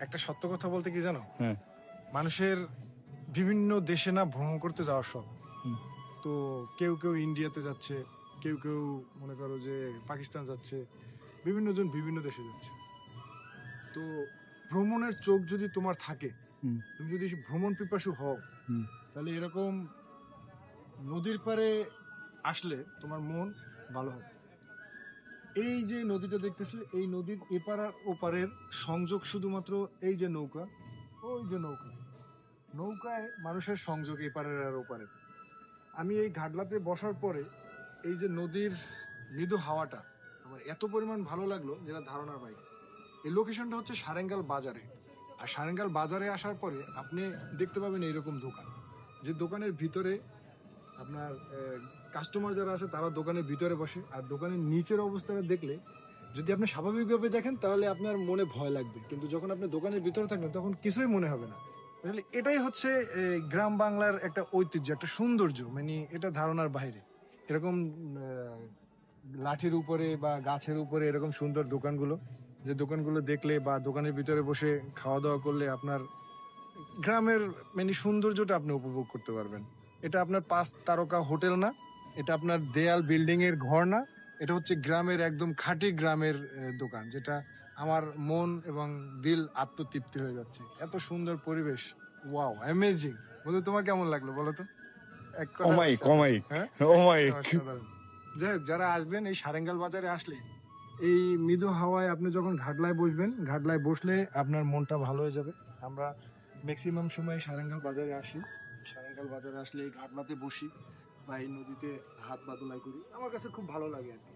একটা সত্য কথা বলতে কি জানো, হ্যাঁ। মানুষের বিভিন্ন দেশে না ভ্রমণ করতে যাওয়ার শখ। হুম। তো কেউ কেউ ইন্ডিয়াতে যাচ্ছে, কেউ কেউ মনে করো যে পাকিস্তান যাচ্ছে, বিভিন্ন জন বিভিন্ন দেশে যাচ্ছে। তো ভ্রমণের চোখ যদি তোমার থাকে, হুম। তুমি যদি ভ্রমণ পিপাসু হও, হুম। তাহলে এরকম নদীর পাড়ে আসলে তোমার মন ভালো হবে। এই যে নদীটা দেখতেছো, এই নদীর এপার আর ওপারের সংযোগ শুধুমাত্র এই যে নৌকা, ওই যে নৌকা, নৌকায় মানুষের সংযোগ এপারের আর ওপারের। আমি এই ঘাটলাতে বসার পরে এই যে নদীর মৃদু হাওয়াটা আমার এত পরিমাণ ভালো লাগলো যেটা ধারণার বাইরে। এই লোকেশনটা হচ্ছে সারেঙ্গাল বাজারে। আর সারেঙ্গাল বাজারে আসার পরে আপনি দেখতে পাবেন এইরকম দোকান, যে দোকানের ভিতরে আপনার কাস্টমার যারা আছে তারা দোকানের ভিতরে বসে, আর দোকানের নিচের অবস্থাটা দেখলে যদি আপনি স্বাভাবিকভাবে দেখেন তাহলে আপনার মনে ভয় লাগবে, কিন্তু যখন আপনি দোকানের ভিতরে থাকবেন তখন কিছুই মনে হবে না। তাহলে এটাই হচ্ছে গ্রাম বাংলার একটা ঐতিহ্য, একটা সৌন্দর্য, মানে এটা ধারণার বাইরে। এরকম লাঠির উপরে বা গাছের উপরে এরকম সুন্দর দোকানগুলো, যে দোকানগুলো দেখলে বা দোকানের ভিতরে বসে খাওয়া দাওয়া করলে আপনার গ্রামের মানে সৌন্দর্যটা আপনি উপভোগ করতে পারবেন। এটা আপনার 5 তারকা হোটেল না, এটা আপনার দেয়াল বিল্ডিং এর ঘর না, এটা হচ্ছে গ্রামের একদম খাঁটি গ্রামের দোকান, যেটা আমার মন এবং দিল আত্মতৃপ্তি হয়ে যাচ্ছে। এত সুন্দর পরিবেশ, ওয়াও অ্যামেজিং। বন্ধু তোমার কেমন লাগলো বলো তো? এক কথা অমায়িক, অসাধারণ। অমায়িক, হ্যাঁ, অমায়িক। অসাধারণ। যাই হোক, যারা আসবেন এই সারেঙ্গাল বাজারে আসলে এই মৃদু হাওয়ায় আপনি যখন ঘাটলায় বসবেন, ঘাটলায় বসলে আপনার মনটা ভালো হয়ে যাবে। আমরা ম্যাক্সিমাম সময় সারেঙ্গাল বাজারে আসি। সারেঙ্গাল বাজারে আসলে এই ঘাটলাতে বসি বা এই নদীতে হাত পা ধুলাই করি, আমার কাছে খুব ভালো লাগে আর কি।